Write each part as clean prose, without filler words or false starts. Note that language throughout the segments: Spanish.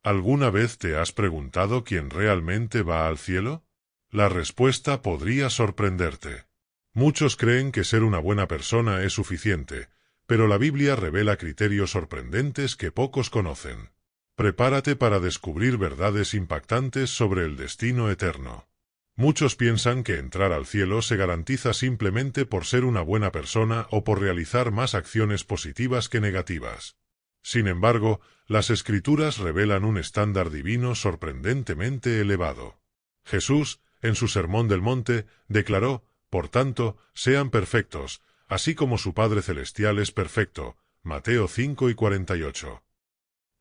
¿Alguna vez te has preguntado quién realmente va al cielo? La respuesta podría sorprenderte. Muchos creen que ser una buena persona es suficiente, pero la Biblia revela criterios sorprendentes que pocos conocen. Prepárate para descubrir verdades impactantes sobre el destino eterno. Muchos piensan que entrar al cielo se garantiza simplemente por ser una buena persona o por realizar más acciones positivas que negativas. Sin embargo, las Escrituras revelan un estándar divino sorprendentemente elevado. Jesús, en su Sermón del Monte, declaró: por tanto, sean perfectos, así como su Padre Celestial es perfecto. Mateo 5:48.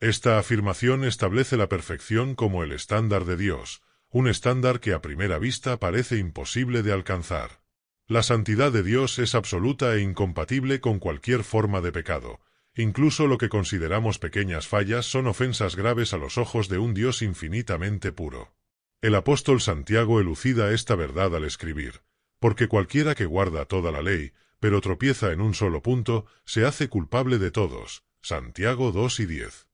Esta afirmación establece la perfección como el estándar de Dios, un estándar que a primera vista parece imposible de alcanzar. La santidad de Dios es absoluta e incompatible con cualquier forma de pecado. Incluso lo que consideramos pequeñas fallas son ofensas graves a los ojos de un Dios infinitamente puro. El apóstol Santiago elucida esta verdad al escribir: porque cualquiera que guarda toda la ley, pero tropieza en un solo punto, se hace culpable de todos. Santiago 2:10.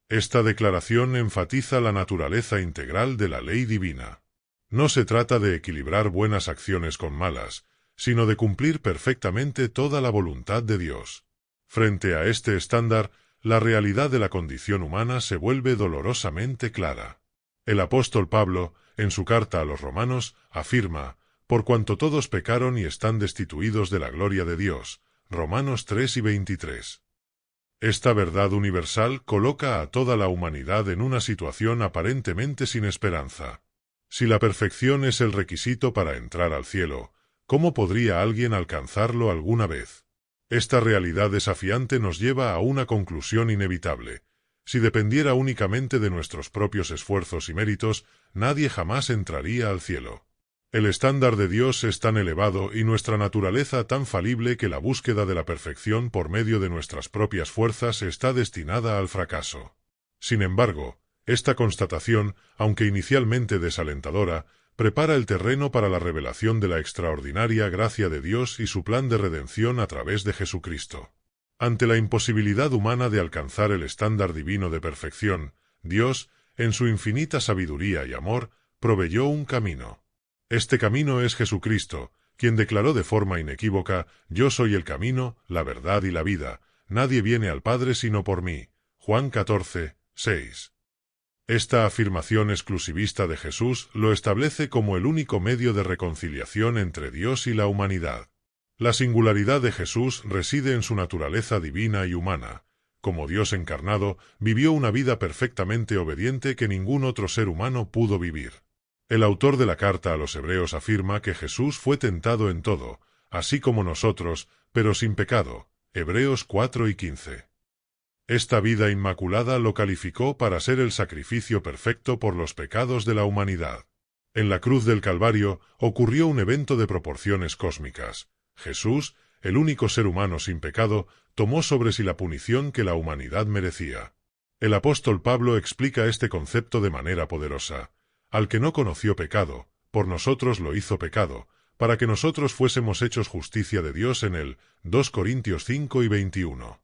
Esta declaración enfatiza la naturaleza integral de la ley divina. No se trata de equilibrar buenas acciones con malas, sino de cumplir perfectamente toda la voluntad de Dios. Frente a este estándar, la realidad de la condición humana se vuelve dolorosamente clara. El apóstol Pablo, en su carta a los Romanos, afirma: por cuanto todos pecaron y están destituidos de la gloria de Dios. Romanos 3:23. Esta verdad universal coloca a toda la humanidad en una situación aparentemente sin esperanza. Si la perfección es el requisito para entrar al cielo, ¿cómo podría alguien alcanzarlo alguna vez? Esta realidad desafiante nos lleva a una conclusión inevitable. Si dependiera únicamente de nuestros propios esfuerzos y méritos, nadie jamás entraría al cielo. El estándar de Dios es tan elevado y nuestra naturaleza tan falible que la búsqueda de la perfección por medio de nuestras propias fuerzas está destinada al fracaso. Sin embargo, esta constatación, aunque inicialmente desalentadora, prepara el terreno para la revelación de la extraordinaria gracia de Dios y su plan de redención a través de Jesucristo. Ante la imposibilidad humana de alcanzar el estándar divino de perfección, Dios, en su infinita sabiduría y amor, proveyó un camino. Este camino es Jesucristo, quien declaró de forma inequívoca: yo soy el camino, la verdad y la vida, nadie viene al Padre sino por mí. Juan 14:6. Esta afirmación exclusivista de Jesús lo establece como el único medio de reconciliación entre Dios y la humanidad. La singularidad de Jesús reside en su naturaleza divina y humana. Como Dios encarnado, vivió una vida perfectamente obediente que ningún otro ser humano pudo vivir. El autor de la carta a los Hebreos afirma que Jesús fue tentado en todo, así como nosotros, pero sin pecado. Hebreos 4:15. Esta vida inmaculada lo calificó para ser el sacrificio perfecto por los pecados de la humanidad. En la cruz del Calvario ocurrió un evento de proporciones cósmicas. Jesús, el único ser humano sin pecado, tomó sobre sí la punición que la humanidad merecía. El apóstol Pablo explica este concepto de manera poderosa: al que no conoció pecado, por nosotros lo hizo pecado, para que nosotros fuésemos hechos justicia de Dios en él. 2 Corintios 5:21.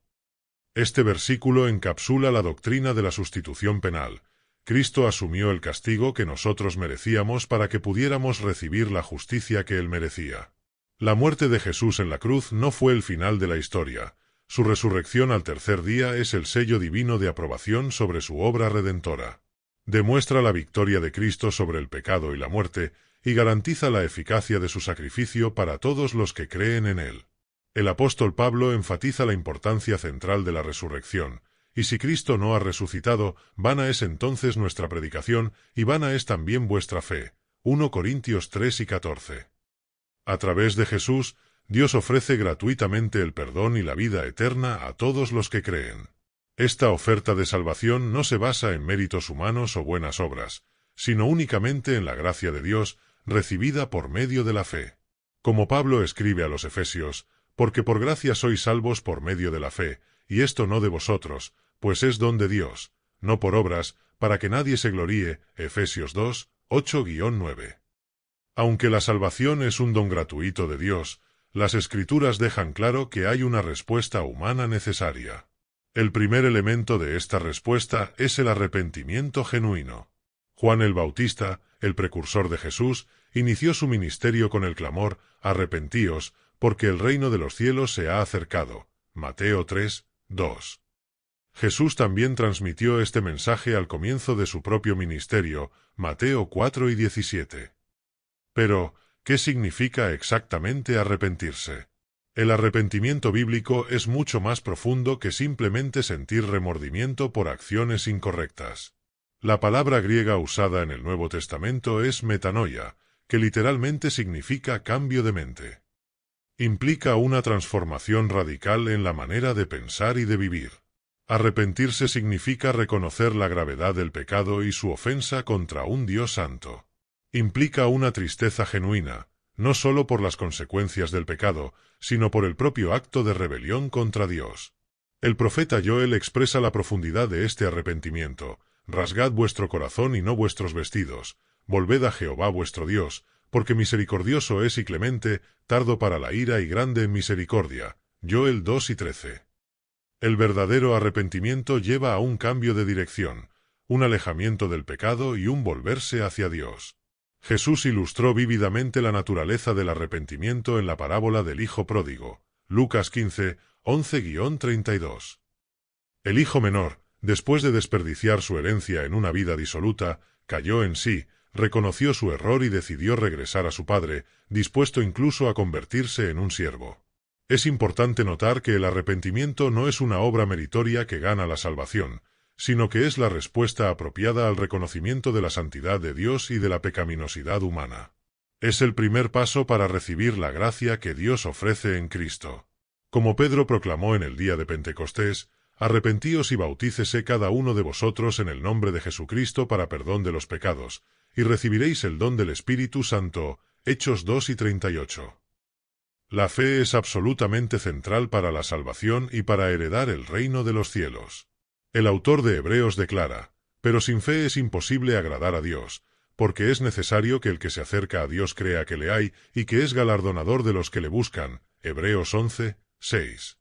Este versículo encapsula la doctrina de la sustitución penal. Cristo asumió el castigo que nosotros merecíamos para que pudiéramos recibir la justicia que él merecía. La muerte de Jesús en la cruz no fue el final de la historia. Su resurrección al tercer día es el sello divino de aprobación sobre su obra redentora. Demuestra la victoria de Cristo sobre el pecado y la muerte, y garantiza la eficacia de su sacrificio para todos los que creen en él. El apóstol Pablo enfatiza la importancia central de la resurrección, y si Cristo no ha resucitado, vana es entonces nuestra predicación, y vana es también vuestra fe. 1 Corintios 3:14. A través de Jesús, Dios ofrece gratuitamente el perdón y la vida eterna a todos los que creen. Esta oferta de salvación no se basa en méritos humanos o buenas obras, sino únicamente en la gracia de Dios, recibida por medio de la fe. Como Pablo escribe a los Efesios: porque por gracia sois salvos por medio de la fe, y esto no de vosotros, pues es don de Dios, no por obras, para que nadie se gloríe. Efesios 2:8-9. Aunque la salvación es un don gratuito de Dios, las Escrituras dejan claro que hay una respuesta humana necesaria. El primer elemento de esta respuesta es el arrepentimiento genuino. Juan el Bautista, el precursor de Jesús, inició su ministerio con el clamor: «Arrepentíos, porque el reino de los cielos se ha acercado». Mateo 3, 2. Jesús también transmitió este mensaje al comienzo de su propio ministerio, Mateo 4 y 17. Pero, ¿qué significa exactamente arrepentirse? El arrepentimiento bíblico es mucho más profundo que simplemente sentir remordimiento por acciones incorrectas. La palabra griega usada en el Nuevo Testamento es metanoia, que literalmente significa cambio de mente. Implica una transformación radical en la manera de pensar y de vivir. Arrepentirse significa reconocer la gravedad del pecado y su ofensa contra un Dios santo. Implica una tristeza genuina, no solo por las consecuencias del pecado, sino por el propio acto de rebelión contra Dios. El profeta Joel expresa la profundidad de este arrepentimiento: «Rasgad vuestro corazón y no vuestros vestidos, volved a Jehová vuestro Dios, porque misericordioso es y clemente, tardo para la ira y grande en misericordia». Joel 2 y 13. El verdadero arrepentimiento lleva a un cambio de dirección, un alejamiento del pecado y un volverse hacia Dios. Jesús ilustró vívidamente la naturaleza del arrepentimiento en la parábola del Hijo Pródigo, Lucas 15, 11-32. El hijo menor, después de desperdiciar su herencia en una vida disoluta, cayó en sí, reconoció su error y decidió regresar a su padre, dispuesto incluso a convertirse en un siervo. Es importante notar que el arrepentimiento no es una obra meritoria que gana la salvación, sino que es la respuesta apropiada al reconocimiento de la santidad de Dios y de la pecaminosidad humana. Es el primer paso para recibir la gracia que Dios ofrece en Cristo. Como Pedro proclamó en el día de Pentecostés: «Arrepentíos y bautícese cada uno de vosotros en el nombre de Jesucristo para perdón de los pecados, y recibiréis el don del Espíritu Santo». Hechos 2 y 38. La fe es absolutamente central para la salvación y para heredar el reino de los cielos. El autor de Hebreos declara: «Pero sin fe es imposible agradar a Dios, porque es necesario que el que se acerca a Dios crea que le hay y que es galardonador de los que le buscan». Hebreos 11, 6.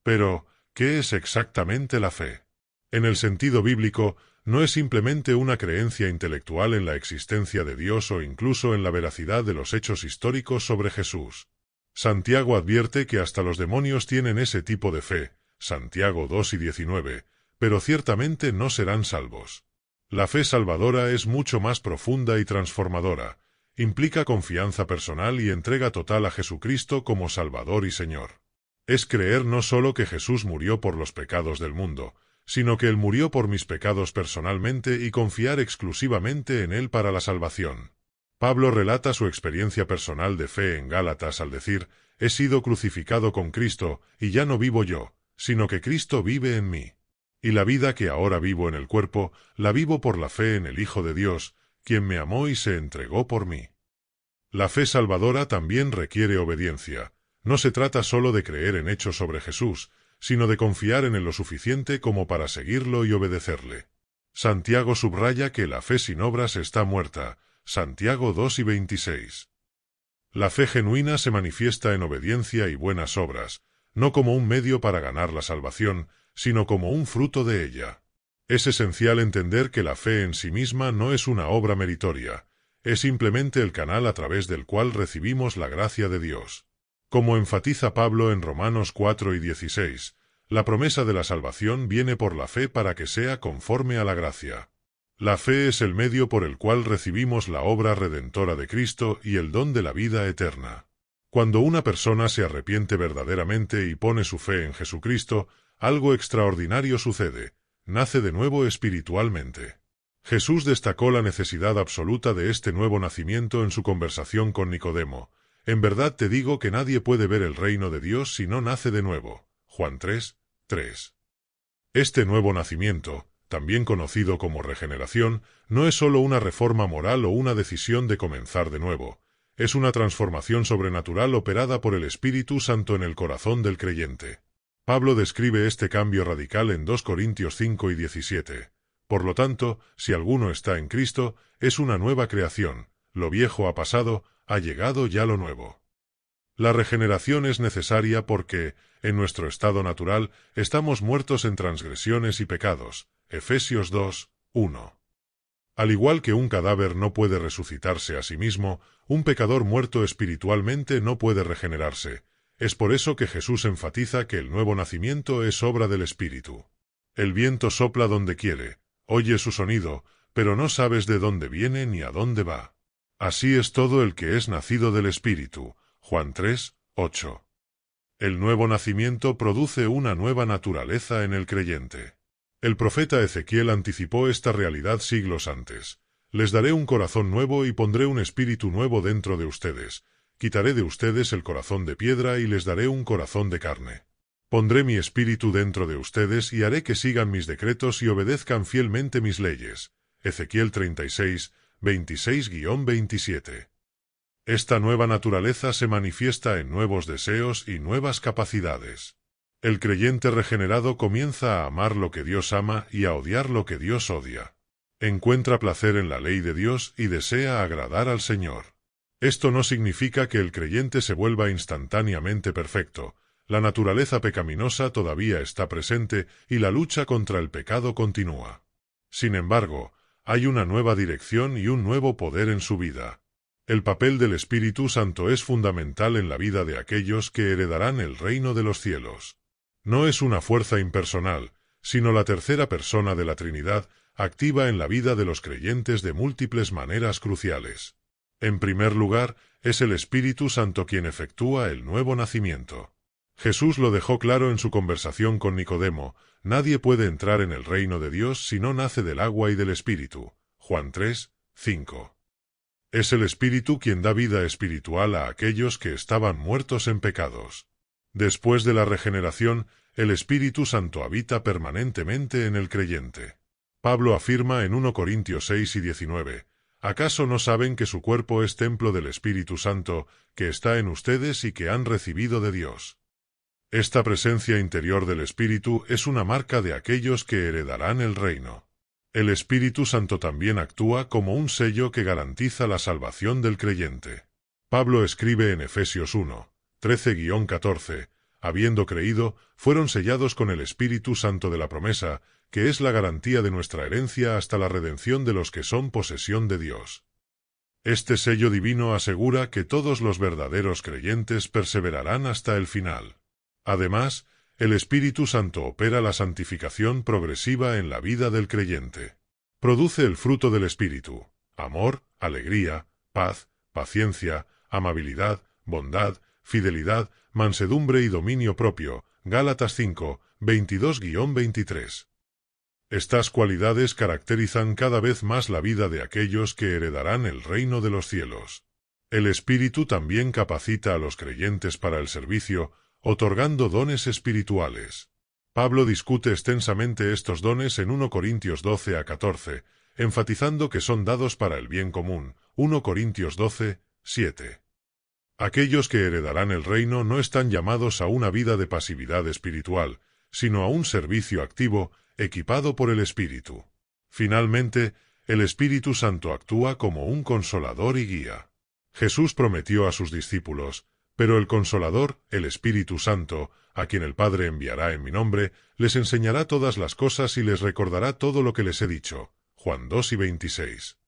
Pero, ¿qué es exactamente la fe? En el sentido bíblico, no es simplemente una creencia intelectual en la existencia de Dios o incluso en la veracidad de los hechos históricos sobre Jesús. Santiago advierte que hasta los demonios tienen ese tipo de fe, Santiago 2 y 19, pero ciertamente no serán salvos. La fe salvadora es mucho más profunda y transformadora, implica confianza personal y entrega total a Jesucristo como Salvador y Señor. Es creer no solo que Jesús murió por los pecados del mundo, sino que Él murió por mis pecados personalmente y confiar exclusivamente en Él para la salvación. Pablo relata su experiencia personal de fe en Gálatas al decir: «He sido crucificado con Cristo, y ya no vivo yo, sino que Cristo vive en mí. Y la vida que ahora vivo en el cuerpo, la vivo por la fe en el Hijo de Dios, quien me amó y se entregó por mí». La fe salvadora también requiere obediencia. No se trata solo de creer en hechos sobre Jesús, sino de confiar en Él lo suficiente como para seguirlo y obedecerle. Santiago subraya que la fe sin obras está muerta, Santiago 2 y 26. La fe genuina se manifiesta en obediencia y buenas obras, no como un medio para ganar la salvación, sino como un fruto de ella. Es esencial entender que la fe en sí misma no es una obra meritoria, es simplemente el canal a través del cual recibimos la gracia de Dios. Como enfatiza Pablo en Romanos 4 y 16, la promesa de la salvación viene por la fe para que sea conforme a la gracia. La fe es el medio por el cual recibimos la obra redentora de Cristo y el don de la vida eterna. Cuando una persona se arrepiente verdaderamente y pone su fe en Jesucristo, algo extraordinario sucede: nace de nuevo espiritualmente. Jesús destacó la necesidad absoluta de este nuevo nacimiento en su conversación con Nicodemo: «En verdad te digo que nadie puede ver el reino de Dios si no nace de nuevo». Juan 3, 3. Este nuevo nacimiento, también conocido como regeneración, no es solo una reforma moral o una decisión de comenzar de nuevo, es una transformación sobrenatural operada por el Espíritu Santo en el corazón del creyente. Pablo describe este cambio radical en 2 Corintios 5 y 17. Por lo tanto, si alguno está en Cristo, es una nueva creación, lo viejo ha pasado, ha llegado ya lo nuevo. La regeneración es necesaria porque, en nuestro estado natural, estamos muertos en transgresiones y pecados. Efesios 2, 1. Al igual que un cadáver no puede resucitarse a sí mismo, un pecador muerto espiritualmente no puede regenerarse. Es por eso que Jesús enfatiza que el nuevo nacimiento es obra del Espíritu. El viento sopla donde quiere, oye su sonido, pero no sabes de dónde viene ni a dónde va. Así es todo el que es nacido del Espíritu. Juan 3, 8. El nuevo nacimiento produce una nueva naturaleza en el creyente. El profeta Ezequiel anticipó esta realidad siglos antes. Les daré un corazón nuevo y pondré un espíritu nuevo dentro de ustedes. Quitaré de ustedes el corazón de piedra y les daré un corazón de carne. Pondré mi espíritu dentro de ustedes y haré que sigan mis decretos y obedezcan fielmente mis leyes. Ezequiel 36, 26-27. Esta nueva naturaleza se manifiesta en nuevos deseos y nuevas capacidades. El creyente regenerado comienza a amar lo que Dios ama y a odiar lo que Dios odia. Encuentra placer en la ley de Dios y desea agradar al Señor. Esto no significa que el creyente se vuelva instantáneamente perfecto. La naturaleza pecaminosa todavía está presente y la lucha contra el pecado continúa. Sin embargo, hay una nueva dirección y un nuevo poder en su vida. El papel del Espíritu Santo es fundamental en la vida de aquellos que heredarán el reino de los cielos. No es una fuerza impersonal, sino la tercera persona de la Trinidad, activa en la vida de los creyentes de múltiples maneras cruciales. En primer lugar, es el Espíritu Santo quien efectúa el nuevo nacimiento. Jesús lo dejó claro en su conversación con Nicodemo: nadie puede entrar en el reino de Dios si no nace del agua y del Espíritu. Juan 3, 5. Es el Espíritu quien da vida espiritual a aquellos que estaban muertos en pecados. Después de la regeneración, el Espíritu Santo habita permanentemente en el creyente. Pablo afirma en 1 Corintios 6 y 19, ¿acaso no saben que su cuerpo es templo del Espíritu Santo, que está en ustedes y que han recibido de Dios? Esta presencia interior del Espíritu es una marca de aquellos que heredarán el reino. El Espíritu Santo también actúa como un sello que garantiza la salvación del creyente. Pablo escribe en Efesios 1, 13-14, habiendo creído, fueron sellados con el Espíritu Santo de la promesa, que es la garantía de nuestra herencia hasta la redención de los que son posesión de Dios. Este sello divino asegura que todos los verdaderos creyentes perseverarán hasta el final. Además, el Espíritu Santo opera la santificación progresiva en la vida del creyente. Produce el fruto del Espíritu: amor, alegría, paz, paciencia, amabilidad, bondad, fidelidad, mansedumbre y dominio propio. Gálatas 5, 22-23. Estas cualidades caracterizan cada vez más la vida de aquellos que heredarán el reino de los cielos. El Espíritu también capacita a los creyentes para el servicio, otorgando dones espirituales. Pablo discute extensamente estos dones en 1 Corintios 12-14, enfatizando que son dados para el bien común. 1 Corintios 12, 7. Aquellos que heredarán el reino no están llamados a una vida de pasividad espiritual, sino a un servicio activo, equipado por el Espíritu. Finalmente, el Espíritu Santo actúa como un consolador y guía. Jesús prometió a sus discípulos: pero el Consolador, el Espíritu Santo, a quien el Padre enviará en mi nombre, les enseñará todas las cosas y les recordará todo lo que les he dicho. Juan 2 y 26.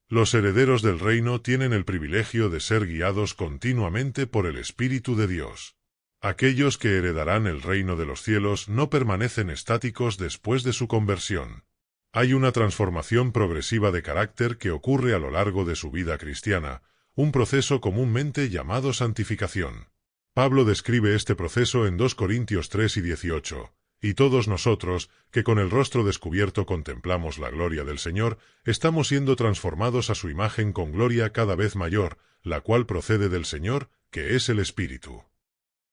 Los herederos del reino tienen el privilegio de ser guiados continuamente por el Espíritu de Dios. Aquellos que heredarán el reino de los cielos no permanecen estáticos después de su conversión. Hay una transformación progresiva de carácter que ocurre a lo largo de su vida cristiana, un proceso comúnmente llamado santificación. Pablo describe este proceso en 2 Corintios 3 y 18, y todos nosotros, que con el rostro descubierto contemplamos la gloria del Señor, estamos siendo transformados a su imagen con gloria cada vez mayor, la cual procede del Señor, que es el Espíritu.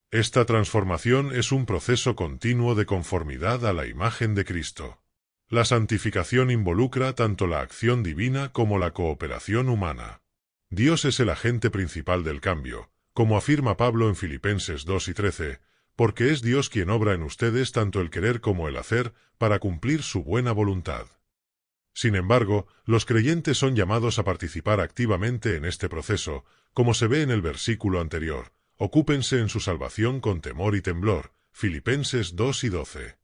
Esta transformación es un proceso continuo de conformidad a la imagen de Cristo. La santificación involucra tanto la acción divina como la cooperación humana. Dios es el agente principal del cambio, como afirma Pablo en Filipenses 2 y 13, porque es Dios quien obra en ustedes tanto el querer como el hacer, para cumplir su buena voluntad. Sin embargo, los creyentes son llamados a participar activamente en este proceso, como se ve en el versículo anterior, ocúpense en su salvación con temor y temblor. Filipenses 2:12.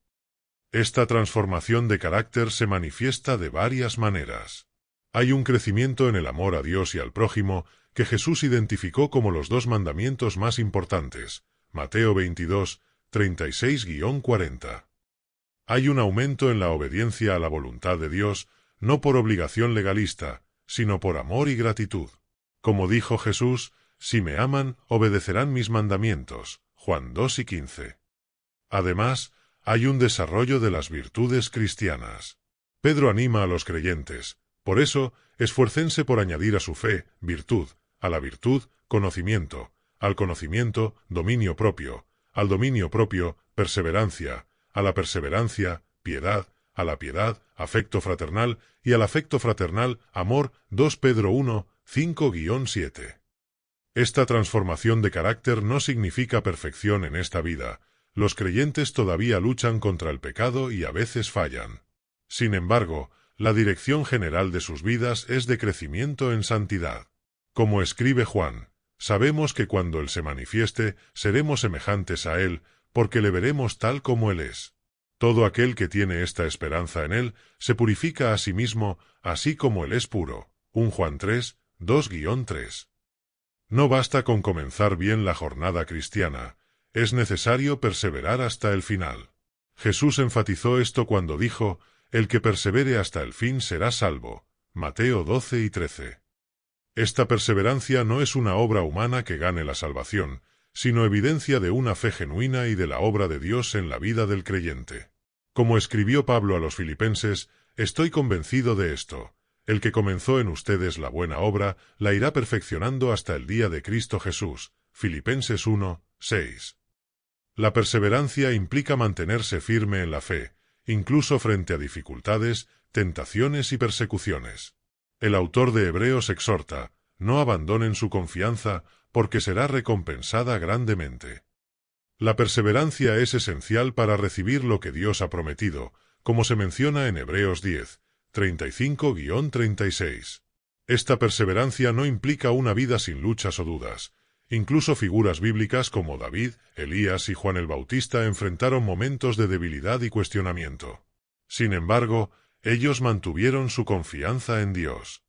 Esta transformación de carácter se manifiesta de varias maneras. Hay un crecimiento en el amor a Dios y al prójimo que Jesús identificó como los dos mandamientos más importantes. Mateo 22, 36-40. Hay un aumento en la obediencia a la voluntad de Dios, no por obligación legalista, sino por amor y gratitud. Como dijo Jesús, si me aman, obedecerán mis mandamientos. Juan 2:15. Además, hay un desarrollo de las virtudes cristianas. Pedro anima a los creyentes. Por eso, esfuércense por añadir a su fe, virtud, a la virtud, conocimiento, al conocimiento, dominio propio, al dominio propio, perseverancia, a la perseverancia, piedad, a la piedad, afecto fraternal, y al afecto fraternal, amor. 2 Pedro 1, 5-7. Esta transformación de carácter no significa perfección en esta vida. Los creyentes todavía luchan contra el pecado y a veces fallan. Sin embargo, la dirección general de sus vidas es de crecimiento en santidad. Como escribe Juan, sabemos que cuando Él se manifieste, seremos semejantes a Él, porque le veremos tal como Él es. Todo aquel que tiene esta esperanza en Él, se purifica a sí mismo, así como Él es puro. 1 Juan 3, 2-3. No basta con comenzar bien la jornada cristiana, es necesario perseverar hasta el final. Jesús enfatizó esto cuando dijo, el que persevere hasta el fin será salvo. Mateo 12:13. Esta perseverancia no es una obra humana que gane la salvación, sino evidencia de una fe genuina y de la obra de Dios en la vida del creyente. Como escribió Pablo a los filipenses, estoy convencido de esto. El que comenzó en ustedes la buena obra, la irá perfeccionando hasta el día de Cristo Jesús. Filipenses 1, 6. La perseverancia implica mantenerse firme en la fe, incluso frente a dificultades, tentaciones y persecuciones. El autor de Hebreos exhorta, no abandonen su confianza, porque será recompensada grandemente. La perseverancia es esencial para recibir lo que Dios ha prometido, como se menciona en Hebreos 10, 35-36. Esta perseverancia no implica una vida sin luchas o dudas. Incluso figuras bíblicas como David, Elías y Juan el Bautista enfrentaron momentos de debilidad y cuestionamiento. Sin embargo, ellos mantuvieron su confianza en Dios.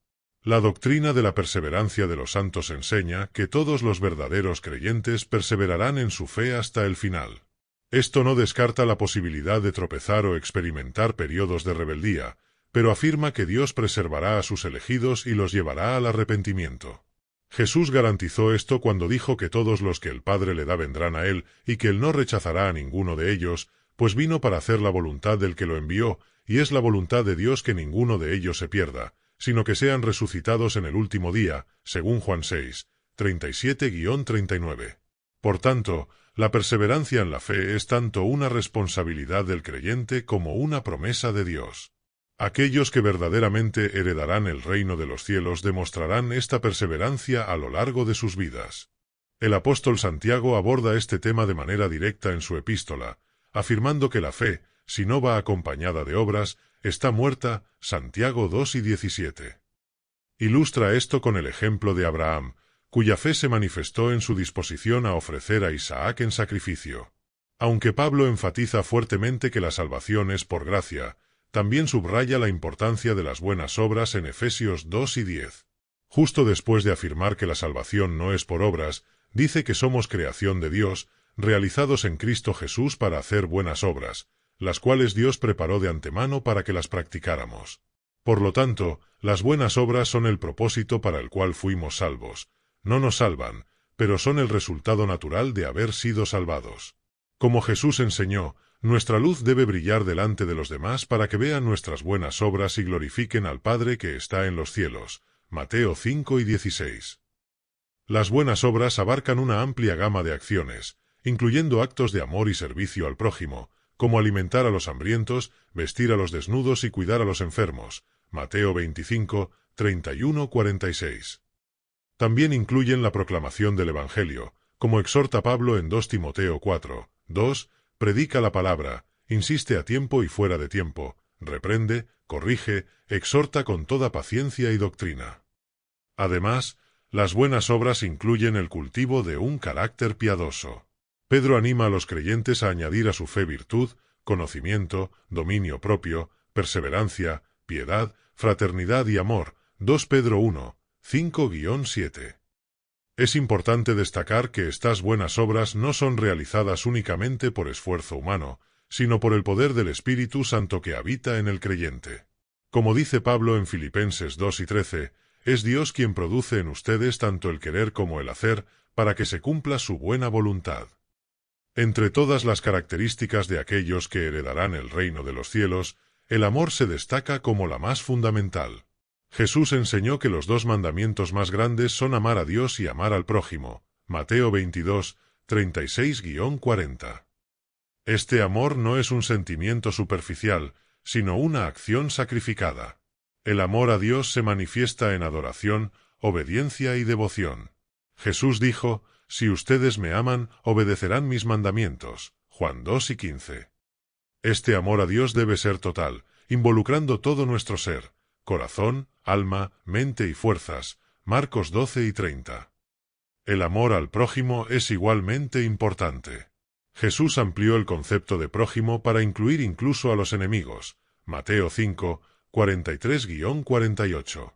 La doctrina de la perseverancia de los santos enseña que todos los verdaderos creyentes perseverarán en su fe hasta el final. Esto no descarta la posibilidad de tropezar o experimentar periodos de rebeldía, pero afirma que Dios preservará a sus elegidos y los llevará al arrepentimiento. Jesús garantizó esto cuando dijo que todos los que el Padre le da vendrán a Él y que Él no rechazará a ninguno de ellos, pues vino para hacer la voluntad del que lo envió, y es la voluntad de Dios que ninguno de ellos se pierda, sino que sean resucitados en el último día, según Juan 6, 37-39. Por tanto, la perseverancia en la fe es tanto una responsabilidad del creyente como una promesa de Dios. Aquellos que verdaderamente heredarán el reino de los cielos demostrarán esta perseverancia a lo largo de sus vidas. El apóstol Santiago aborda este tema de manera directa en su epístola, afirmando que la fe, si no va acompañada de obras, está muerta. Santiago 2:17. Ilustra esto con el ejemplo de Abraham, cuya fe se manifestó en su disposición a ofrecer a Isaac en sacrificio. Aunque Pablo enfatiza fuertemente que la salvación es por gracia, también subraya la importancia de las buenas obras en Efesios 2:10. Justo después de afirmar que la salvación no es por obras, dice que somos creación de Dios, realizados en Cristo Jesús para hacer buenas obras, las cuales Dios preparó de antemano para que las practicáramos. Por lo tanto, las buenas obras son el propósito para el cual fuimos salvos. No nos salvan, pero son el resultado natural de haber sido salvados. Como Jesús enseñó, nuestra luz debe brillar delante de los demás para que vean nuestras buenas obras y glorifiquen al Padre que está en los cielos. Mateo 5:16. Las buenas obras abarcan una amplia gama de acciones, incluyendo actos de amor y servicio al prójimo, como alimentar a los hambrientos, vestir a los desnudos y cuidar a los enfermos. Mateo 25, 31-46. También incluyen la proclamación del Evangelio, como exhorta Pablo en 2 Timoteo 4, 2, predica la palabra, insiste a tiempo y fuera de tiempo, reprende, corrige, exhorta con toda paciencia y doctrina. Además, Las buenas obras incluyen el cultivo de un carácter piadoso. Pedro anima a los creyentes a añadir a su fe virtud, conocimiento, dominio propio, perseverancia, piedad, fraternidad y amor. 2 Pedro 1, 5-7. Es importante destacar que estas buenas obras no son realizadas únicamente por esfuerzo humano, sino por el poder del Espíritu Santo que habita en el creyente. Como dice Pablo en Filipenses 2:13, es Dios quien produce en ustedes tanto el querer como el hacer, para que se cumpla su buena voluntad. Entre todas las características de aquellos que heredarán el reino de los cielos, el amor se destaca como la más fundamental. Jesús enseñó que los dos mandamientos más grandes son amar a Dios y amar al prójimo. Mateo 22, 36-40. Este amor no es un sentimiento superficial, sino una acción sacrificada. El amor a Dios se manifiesta en adoración, obediencia y devoción. Jesús dijo, «Si ustedes me aman, obedecerán mis mandamientos». Juan 2:15. Este amor a Dios debe ser total, involucrando todo nuestro ser, corazón, alma, mente y fuerzas. Marcos 12:30. El amor al prójimo es igualmente importante. Jesús amplió el concepto de prójimo para incluir incluso a los enemigos. Mateo 5, 43-48.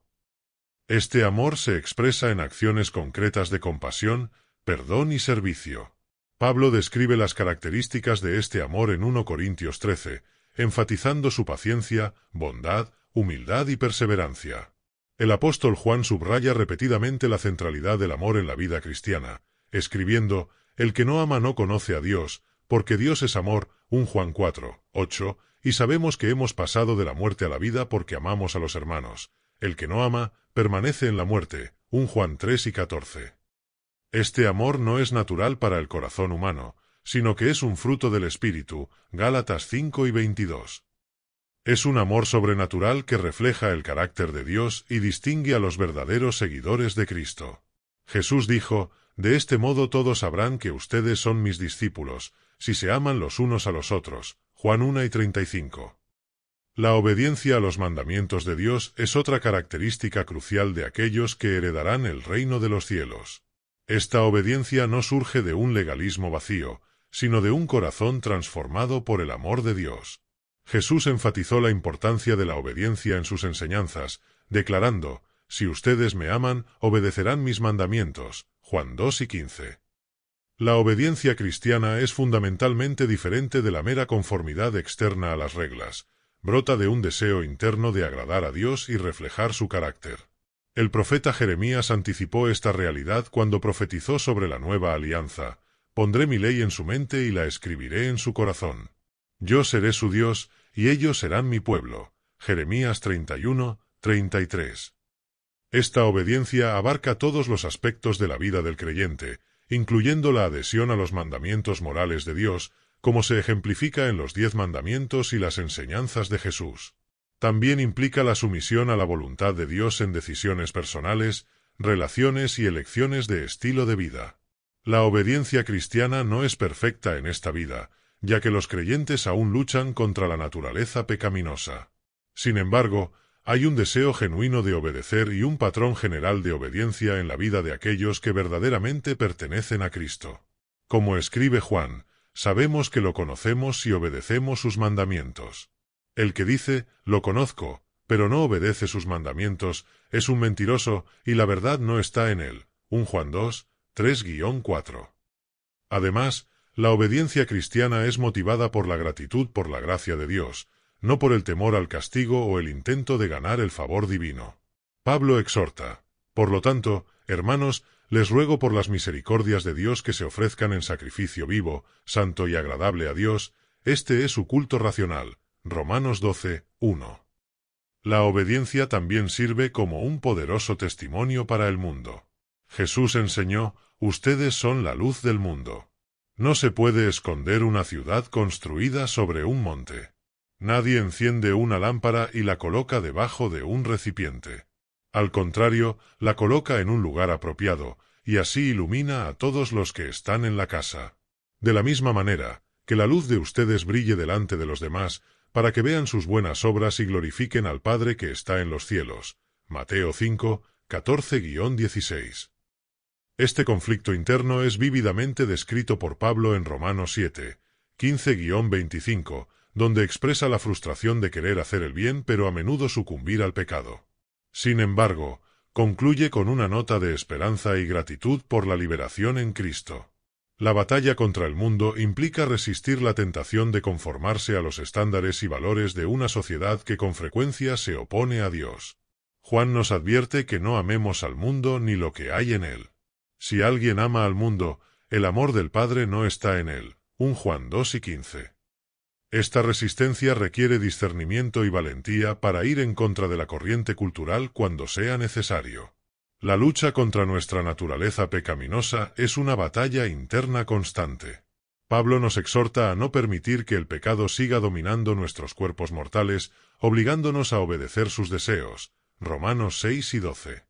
Este amor se expresa en acciones concretas de compasión, perdón y servicio. Pablo describe las características de este amor en 1 Corintios 13, enfatizando su paciencia, bondad, humildad y perseverancia. El apóstol Juan subraya repetidamente la centralidad del amor en la vida cristiana, escribiendo, «El que no ama no conoce a Dios, porque Dios es amor», 1 Juan 4, 8, y sabemos que hemos pasado de la muerte a la vida porque amamos a los hermanos. El que no ama, permanece en la muerte, 1 Juan 3 y 14. Este amor no es natural para el corazón humano, sino que es un fruto del Espíritu, Gálatas 5 y 22. Es un amor sobrenatural que refleja el carácter de Dios y distingue a los verdaderos seguidores de Cristo. Jesús dijo, «De este modo todos sabrán que ustedes son mis discípulos, si se aman los unos a los otros». Juan 1 y 35. La obediencia a los mandamientos de Dios es otra característica crucial de aquellos que heredarán el reino de los cielos. Esta obediencia no surge de un legalismo vacío, sino de un corazón transformado por el amor de Dios. Jesús enfatizó la importancia de la obediencia en sus enseñanzas, declarando, «Si ustedes me aman, obedecerán mis mandamientos». Juan 2 y 15. La obediencia cristiana es fundamentalmente diferente de la mera conformidad externa a las reglas. Brota de un deseo interno de agradar a Dios y reflejar su carácter. El profeta Jeremías anticipó esta realidad cuando profetizó sobre la nueva alianza. «Pondré mi ley en su mente y la escribiré en su corazón. Yo seré su Dios, y ellos serán mi pueblo». Jeremías 31, 33. Esta obediencia abarca todos los aspectos de la vida del creyente, incluyendo la adhesión a los mandamientos morales de Dios, como se ejemplifica en los 10 mandamientos y las enseñanzas de Jesús. También implica la sumisión a la voluntad de Dios en decisiones personales, relaciones y elecciones de estilo de vida. La obediencia cristiana no es perfecta en esta vida, ya que los creyentes aún luchan contra la naturaleza pecaminosa. Sin embargo, hay un deseo genuino de obedecer y un patrón general de obediencia en la vida de aquellos que verdaderamente pertenecen a Cristo. Como escribe Juan, sabemos que lo conocemos si obedecemos sus mandamientos. El que dice, «Lo conozco», pero no obedece sus mandamientos, es un mentiroso y la verdad no está en él. 1 Juan 2, 3-4. Además, la obediencia cristiana es motivada por la gratitud por la gracia de Dios, no por el temor al castigo o el intento de ganar el favor divino. Pablo exhorta, «Por lo tanto, hermanos, les ruego por las misericordias de Dios que se ofrezcan en sacrificio vivo, santo y agradable a Dios, este es su culto racional». Romanos 12, 1. La obediencia también sirve como un poderoso testimonio para el mundo. Jesús enseñó, «Ustedes son la luz del mundo». No se puede esconder una ciudad construida sobre un monte. Nadie enciende una lámpara y la coloca debajo de un recipiente. Al contrario, la coloca en un lugar apropiado, y así ilumina a todos los que están en la casa. De la misma manera, que la luz de ustedes brille delante de los demás, para que vean sus buenas obras y glorifiquen al Padre que está en los cielos. Mateo 5, 14-16. Este conflicto interno es vívidamente descrito por Pablo en Romanos 7, 15-25, donde expresa la frustración de querer hacer el bien pero a menudo sucumbir al pecado. Sin embargo, concluye con una nota de esperanza y gratitud por la liberación en Cristo. La batalla contra el mundo implica resistir la tentación de conformarse a los estándares y valores de una sociedad que con frecuencia se opone a Dios. Juan nos advierte que no amemos al mundo ni lo que hay en él. Si alguien ama al mundo, el amor del Padre no está en él. 1 Juan 2:15. Esta resistencia requiere discernimiento y valentía para ir en contra de la corriente cultural cuando sea necesario. La lucha contra nuestra naturaleza pecaminosa es una batalla interna constante. Pablo nos exhorta a no permitir que el pecado siga dominando nuestros cuerpos mortales, obligándonos a obedecer sus deseos. Romanos 6:12.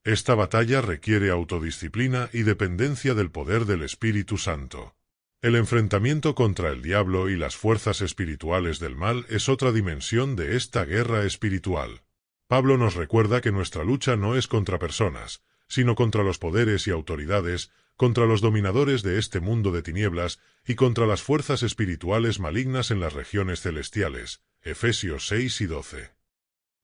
Esta batalla requiere autodisciplina y dependencia del poder del Espíritu Santo. El enfrentamiento contra el diablo y las fuerzas espirituales del mal es otra dimensión de esta guerra espiritual. Pablo nos recuerda que nuestra lucha no es contra personas, sino contra los poderes y autoridades, contra los dominadores de este mundo de tinieblas y contra las fuerzas espirituales malignas en las regiones celestiales. Efesios 6:12.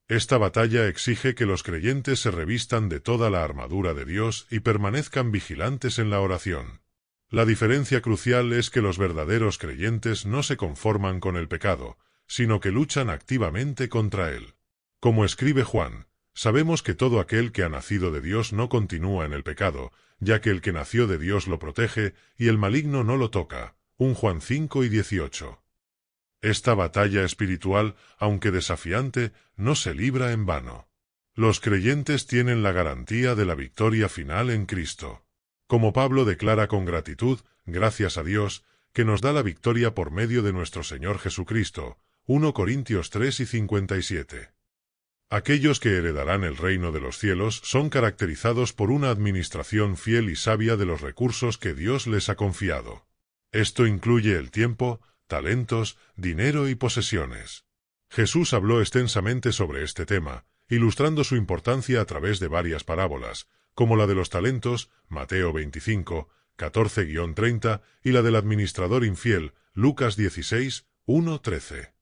Esta batalla exige que los creyentes se revistan de toda la armadura de Dios y permanezcan vigilantes en la oración. La diferencia crucial es que los verdaderos creyentes no se conforman con el pecado, sino que luchan activamente contra él. Como escribe Juan, sabemos que todo aquel que ha nacido de Dios no continúa en el pecado, ya que el que nació de Dios lo protege y el maligno no lo toca. 1 Juan 5:18. Esta batalla espiritual, aunque desafiante, no se libra en vano. Los creyentes tienen la garantía de la victoria final en Cristo. Como Pablo declara con gratitud, gracias a Dios, que nos da la victoria por medio de nuestro Señor Jesucristo. 1 Corintios 3:57. Aquellos que heredarán el reino de los cielos son caracterizados por una administración fiel y sabia de los recursos que Dios les ha confiado. Esto incluye el tiempo, talentos, dinero y posesiones. Jesús habló extensamente sobre este tema, ilustrando su importancia a través de varias parábolas, como la de los talentos, Mateo 25, 14-30, y la del administrador infiel, Lucas 16, 1-13.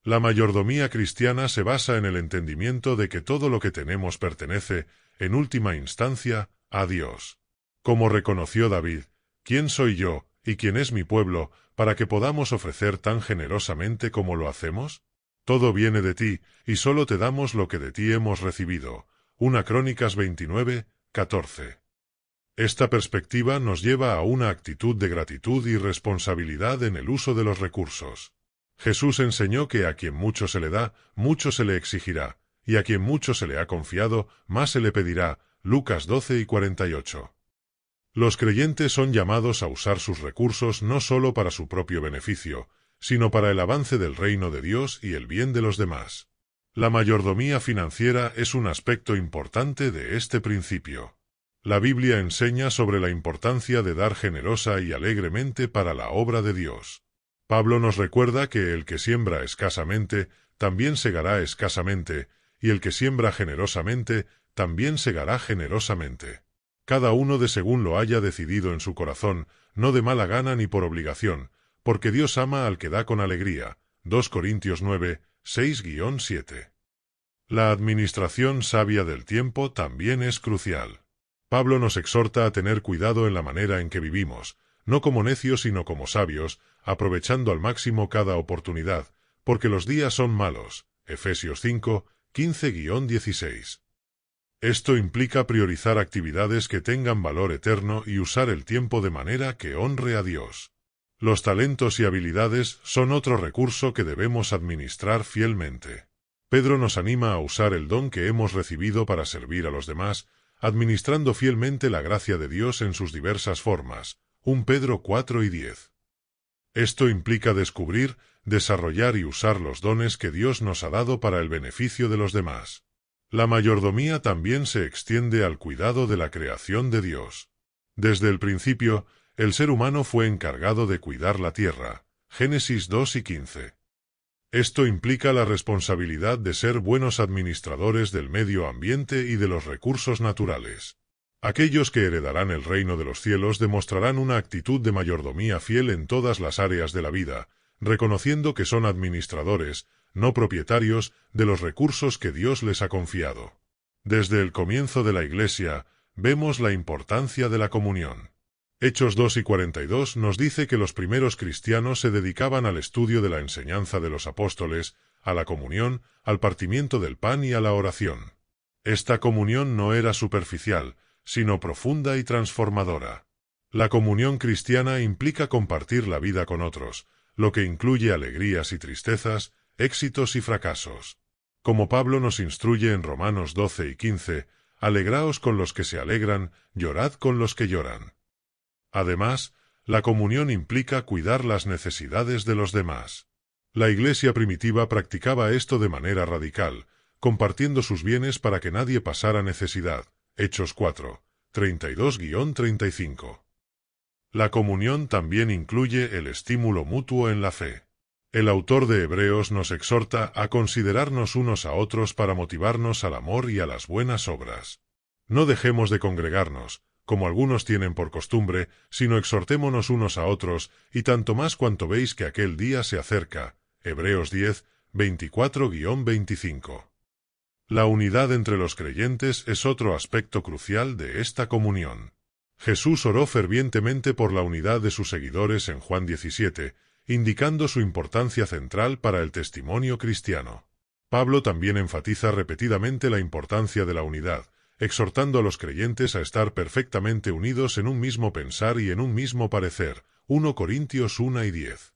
La mayordomía cristiana se basa en el entendimiento de que todo lo que tenemos pertenece, en última instancia, a Dios. Como reconoció David, ¿quién soy yo, y quién es mi pueblo, para que podamos ofrecer tan generosamente como lo hacemos? Todo viene de ti, y solo te damos lo que de ti hemos recibido. 1 Crónicas 29, 14. Esta perspectiva nos lleva a una actitud de gratitud y responsabilidad en el uso de los recursos. Jesús enseñó que a quien mucho se le da, mucho se le exigirá, y a quien mucho se le ha confiado, más se le pedirá. Lucas 12:48. Los creyentes son llamados a usar sus recursos no solo para su propio beneficio, sino para el avance del reino de Dios y el bien de los demás. La mayordomía financiera es un aspecto importante de este principio. La Biblia enseña sobre la importancia de dar generosa y alegremente para la obra de Dios. Pablo nos recuerda que el que siembra escasamente, también segará escasamente, y el que siembra generosamente, también segará generosamente. Cada uno de según lo haya decidido en su corazón, no de mala gana ni por obligación, porque Dios ama al que da con alegría. 2 Corintios 9, 6-7. La administración sabia del tiempo también es crucial. Pablo nos exhorta a tener cuidado en la manera en que vivimos, no como necios sino como sabios, aprovechando al máximo cada oportunidad, porque los días son malos. Efesios 5, 15-16. Esto implica priorizar actividades que tengan valor eterno y usar el tiempo de manera que honre a Dios. Los talentos y habilidades son otro recurso que debemos administrar fielmente. Pedro nos anima a usar el don que hemos recibido para servir a los demás, administrando fielmente la gracia de Dios en sus diversas formas. 1 Pedro 4:10. Esto implica descubrir, desarrollar y usar los dones que Dios nos ha dado para el beneficio de los demás. La mayordomía también se extiende al cuidado de la creación de Dios. Desde el principio, el ser humano fue encargado de cuidar la tierra. Génesis 2:15. Esto implica la responsabilidad de ser buenos administradores del medio ambiente y de los recursos naturales. Aquellos que heredarán el reino de los cielos demostrarán una actitud de mayordomía fiel en todas las áreas de la vida, reconociendo que son administradores, no propietarios, de los recursos que Dios les ha confiado. Desde el comienzo de la Iglesia, vemos la importancia de la comunión. Hechos 2 y 42 nos dice que los primeros cristianos se dedicaban al estudio de la enseñanza de los apóstoles, a la comunión, al partimiento del pan y a la oración. Esta comunión no era superficial, sino profunda y transformadora. La comunión cristiana implica compartir la vida con otros, lo que incluye alegrías y tristezas, éxitos y fracasos. Como Pablo nos instruye en Romanos 12 y 15, alegraos con los que se alegran, llorad con los que lloran. Además, la comunión implica cuidar las necesidades de los demás. La Iglesia primitiva practicaba esto de manera radical, compartiendo sus bienes para que nadie pasara necesidad. Hechos 4, 32-35. La comunión también incluye el estímulo mutuo en la fe. El autor de Hebreos nos exhorta a considerarnos unos a otros para motivarnos al amor y a las buenas obras. No dejemos de congregarnos, como algunos tienen por costumbre, sino exhortémonos unos a otros, y tanto más cuanto veis que aquel día se acerca. Hebreos 10, 24-25. La unidad entre los creyentes es otro aspecto crucial de esta comunión. Jesús oró fervientemente por la unidad de sus seguidores en Juan 17, indicando su importancia central para el testimonio cristiano. Pablo también enfatiza repetidamente la importancia de la unidad, exhortando a los creyentes a estar perfectamente unidos en un mismo pensar y en un mismo parecer. 1 Corintios 1 y 10.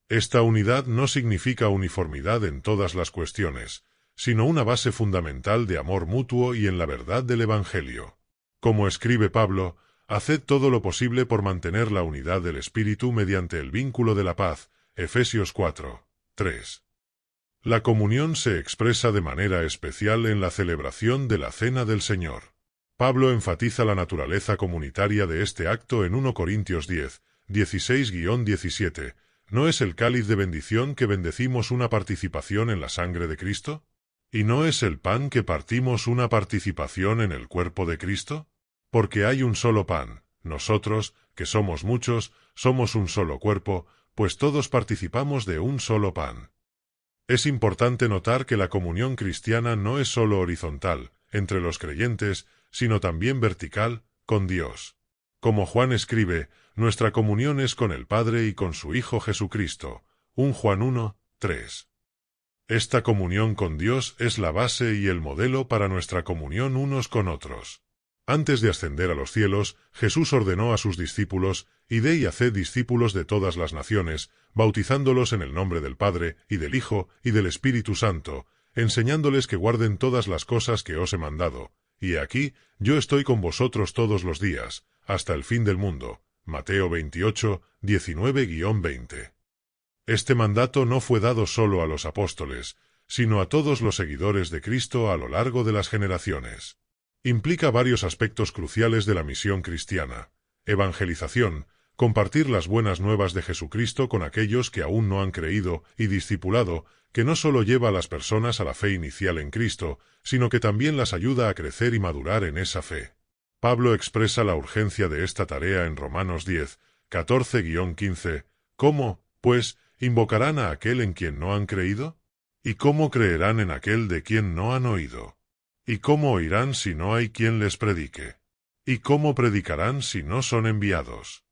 Esta unidad no significa uniformidad en todas las cuestiones, sino una base fundamental de amor mutuo y en la verdad del Evangelio. Como escribe Pablo, haced todo lo posible por mantener la unidad del Espíritu mediante el vínculo de la paz. Efesios 4, 3. La comunión se expresa de manera especial en la celebración de la Cena del Señor. Pablo enfatiza la naturaleza comunitaria de este acto en 1 Corintios 10, 16-17. ¿No es el cáliz de bendición que bendecimos una participación en la sangre de Cristo? ¿Y no es el pan que partimos una participación en el cuerpo de Cristo? Porque hay un solo pan, nosotros, que somos muchos, somos un solo cuerpo, pues todos participamos de un solo pan. Es importante notar que la comunión cristiana no es sólo horizontal, entre los creyentes, sino también vertical, con Dios. Como Juan escribe, nuestra comunión es con el Padre y con su Hijo Jesucristo. 1 Juan 1, 3. Esta comunión con Dios es la base y el modelo para nuestra comunión unos con otros. Antes de ascender a los cielos, Jesús ordenó a sus discípulos, id y haced discípulos de todas las naciones, bautizándolos en el nombre del Padre, y del Hijo, y del Espíritu Santo, enseñándoles que guarden todas las cosas que os he mandado. Y aquí, yo estoy con vosotros todos los días, hasta el fin del mundo. Mateo 28, 19-20. Este mandato no fue dado solo a los apóstoles, sino a todos los seguidores de Cristo a lo largo de las generaciones. Implica varios aspectos cruciales de la misión cristiana: evangelización, compartir las buenas nuevas de Jesucristo con aquellos que aún no han creído, y discipulado, que no solo lleva a las personas a la fe inicial en Cristo, sino que también las ayuda a crecer y madurar en esa fe. Pablo expresa la urgencia de esta tarea en Romanos 10, 14-15, ¿cómo, pues, invocarán a aquel en quien no han creído? ¿Y cómo creerán en aquel de quien no han oído? ¿Y cómo oirán si no hay quien les predique? ¿Y cómo predicarán si no son enviados?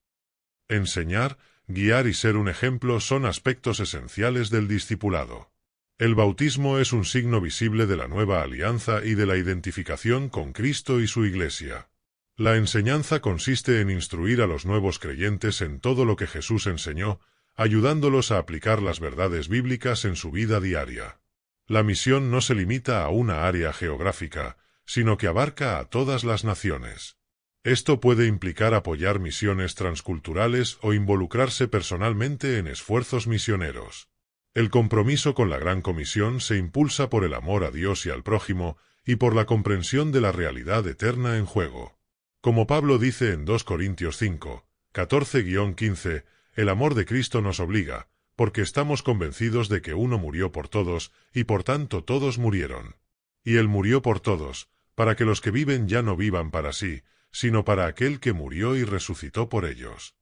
Enseñar, guiar y ser un ejemplo son aspectos esenciales del discipulado. El bautismo es un signo visible de la nueva alianza y de la identificación con Cristo y su Iglesia. La enseñanza consiste en instruir a los nuevos creyentes en todo lo que Jesús enseñó, ayudándolos a aplicar las verdades bíblicas en su vida diaria. La misión no se limita a una área geográfica, sino que abarca a todas las naciones. Esto puede implicar apoyar misiones transculturales o involucrarse personalmente en esfuerzos misioneros. El compromiso con la Gran Comisión se impulsa por el amor a Dios y al prójimo, y por la comprensión de la realidad eterna en juego. Como Pablo dice en 2 Corintios 5, 14-15, el amor de Cristo nos obliga, porque estamos convencidos de que uno murió por todos, y por tanto todos murieron. Y él murió por todos, para que los que viven ya no vivan para sí, sino para aquel que murió y resucitó por ellos.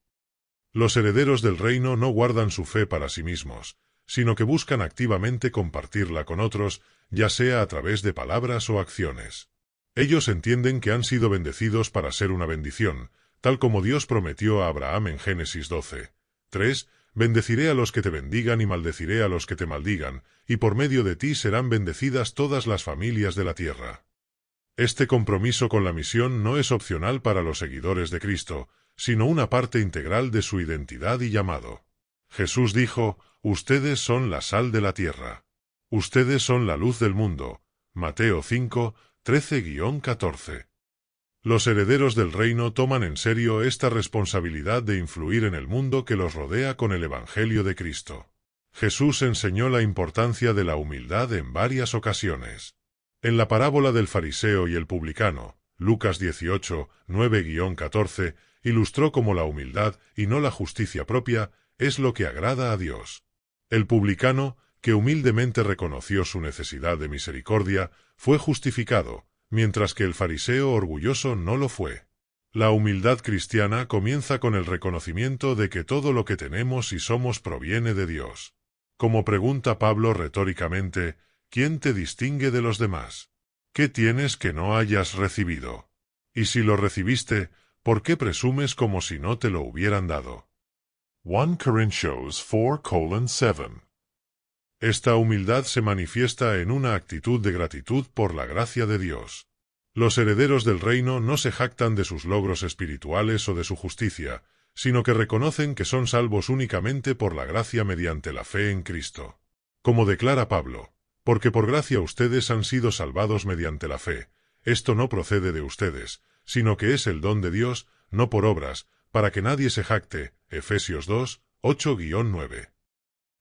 Los herederos del reino no guardan su fe para sí mismos, sino que buscan activamente compartirla con otros, ya sea a través de palabras o acciones. Ellos entienden que han sido bendecidos para ser una bendición, tal como Dios prometió a Abraham en Génesis 12:3, bendeciré a los que te bendigan y maldeciré a los que te maldigan, y por medio de ti serán bendecidas todas las familias de la tierra. Este compromiso con la misión no es opcional para los seguidores de Cristo, sino una parte integral de su identidad y llamado. Jesús dijo, ustedes son la sal de la tierra. Ustedes son la luz del mundo. Mateo 5:13-14. Los herederos del reino toman en serio esta responsabilidad de influir en el mundo que los rodea con el Evangelio de Cristo. Jesús enseñó la importancia de la humildad en varias ocasiones. En la parábola del fariseo y el publicano, Lucas 18:9-14, ilustró cómo la humildad, y no la justicia propia, es lo que agrada a Dios. El publicano, que humildemente reconoció su necesidad de misericordia, fue justificado, mientras que el fariseo orgulloso no lo fue. La humildad cristiana comienza con el reconocimiento de que todo lo que tenemos y somos proviene de Dios. Como pregunta Pablo retóricamente, ¿quién te distingue de los demás? ¿Qué tienes que no hayas recibido? Y si lo recibiste, ¿por qué presumes como si no te lo hubieran dado? 1 Corintios 4:7. Esta humildad se manifiesta en una actitud de gratitud por la gracia de Dios. Los herederos del reino no se jactan de sus logros espirituales o de su justicia, sino que reconocen que son salvos únicamente por la gracia mediante la fe en Cristo. Como declara Pablo, porque por gracia ustedes han sido salvados mediante la fe, esto no procede de ustedes, sino que es el don de Dios, no por obras, para que nadie se jacte. Efesios 2:8-9.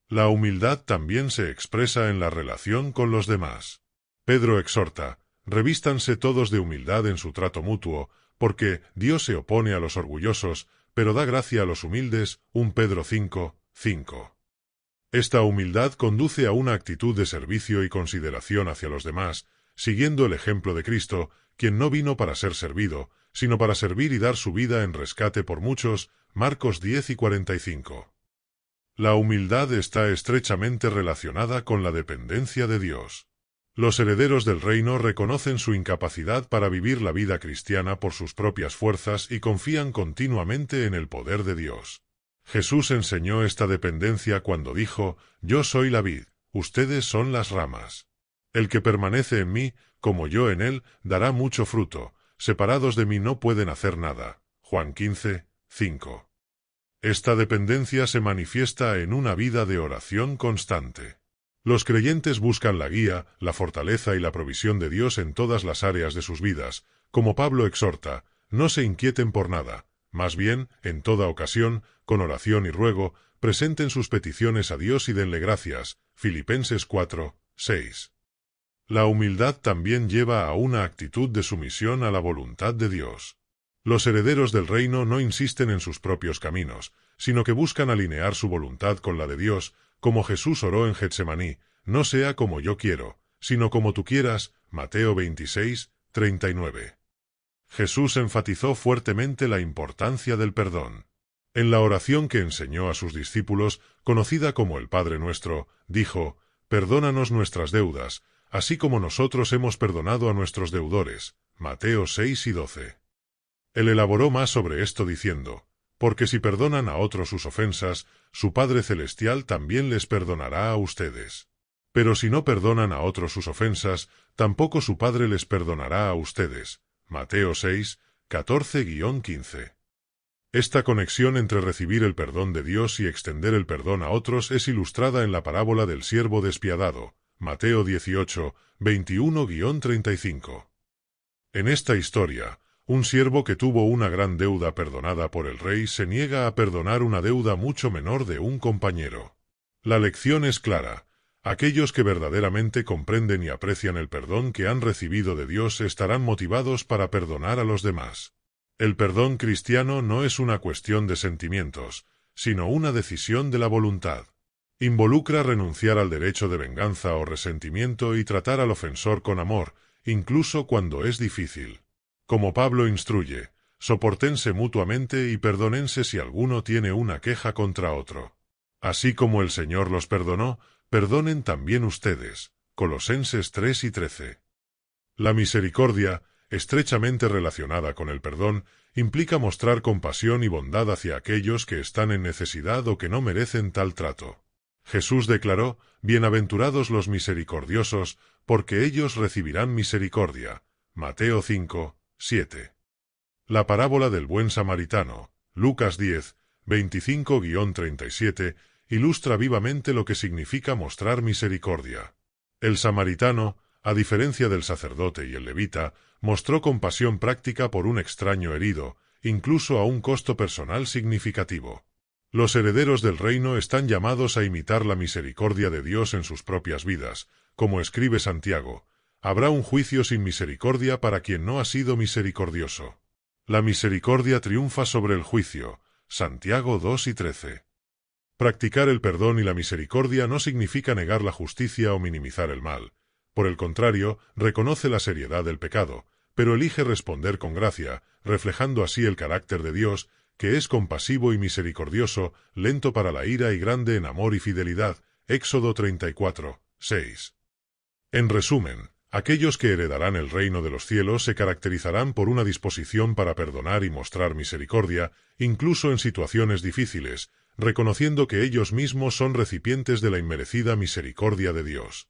La humildad también se expresa en la relación con los demás. Pedro exhorta, revístanse todos de humildad en su trato mutuo, porque Dios se opone a los orgullosos, pero da gracia a los humildes. 1 Pedro 5:5. Esta humildad conduce a una actitud de servicio y consideración hacia los demás, siguiendo el ejemplo de Cristo, quien no vino para ser servido, sino para servir y dar su vida en rescate por muchos. Marcos 10:45. La humildad está estrechamente relacionada con la dependencia de Dios. Los herederos del reino reconocen su incapacidad para vivir la vida cristiana por sus propias fuerzas y confían continuamente en el poder de Dios. Jesús enseñó esta dependencia cuando dijo, yo soy la vid, ustedes son las ramas. El que permanece en mí, como yo en él, dará mucho fruto, separados de mí no pueden hacer nada. Juan 15:5. Esta dependencia se manifiesta en una vida de oración constante. Los creyentes buscan la guía, la fortaleza y la provisión de Dios en todas las áreas de sus vidas, como Pablo exhorta, no se inquieten por nada, más bien, en toda ocasión, con oración y ruego, presenten sus peticiones a Dios y denle gracias. Filipenses 4:6. La humildad también lleva a una actitud de sumisión a la voluntad de Dios. Los herederos del reino no insisten en sus propios caminos, sino que buscan alinear su voluntad con la de Dios, como Jesús oró en Getsemaní, no sea como yo quiero, sino como tú quieras. Mateo 26:39. Jesús enfatizó fuertemente la importancia del perdón. En la oración que enseñó a sus discípulos, conocida como el Padre Nuestro, dijo, perdónanos nuestras deudas, así como nosotros hemos perdonado a nuestros deudores. Mateo 6:12. Él elaboró más sobre esto diciendo, porque si perdonan a otros sus ofensas, su Padre Celestial también les perdonará a ustedes. Pero si no perdonan a otros sus ofensas, tampoco su Padre les perdonará a ustedes. Mateo 6:14-15. Esta conexión entre recibir el perdón de Dios y extender el perdón a otros es ilustrada en la parábola del siervo despiadado, Mateo 18:21-35. En esta historia, un siervo que tuvo una gran deuda perdonada por el rey se niega a perdonar una deuda mucho menor de un compañero. La lección es clara. Aquellos que verdaderamente comprenden y aprecian el perdón que han recibido de Dios estarán motivados para perdonar a los demás. El perdón cristiano no es una cuestión de sentimientos, sino una decisión de la voluntad. Involucra renunciar al derecho de venganza o resentimiento y tratar al ofensor con amor, incluso cuando es difícil. Como Pablo instruye, sopórtense mutuamente y perdónense si alguno tiene una queja contra otro. Así como el Señor los perdonó, perdonen también ustedes. Colosenses 3 y 13. La misericordia, estrechamente relacionada con el perdón, implica mostrar compasión y bondad hacia aquellos que están en necesidad o que no merecen tal trato. Jesús declaró, «Bienaventurados los misericordiosos, porque ellos recibirán misericordia». Mateo 5, 7. La parábola del buen samaritano, Lucas 10, 25-37, ilustra vivamente lo que significa mostrar misericordia. El samaritano, a diferencia del sacerdote y el levita, mostró compasión práctica por un extraño herido, incluso a un costo personal significativo. Los herederos del reino están llamados a imitar la misericordia de Dios en sus propias vidas. Como escribe Santiago, habrá un juicio sin misericordia para quien no ha sido misericordioso. La misericordia triunfa sobre el juicio. Santiago 2 y 13. Practicar el perdón y la misericordia no significa negar la justicia o minimizar el mal. Por el contrario, reconoce la seriedad del pecado, pero elige responder con gracia, reflejando así el carácter de Dios, que es compasivo y misericordioso, lento para la ira y grande en amor y fidelidad. Éxodo 34, 6. En resumen, aquellos que heredarán el reino de los cielos se caracterizarán por una disposición para perdonar y mostrar misericordia, incluso en situaciones difíciles, reconociendo que ellos mismos son recipientes de la inmerecida misericordia de Dios.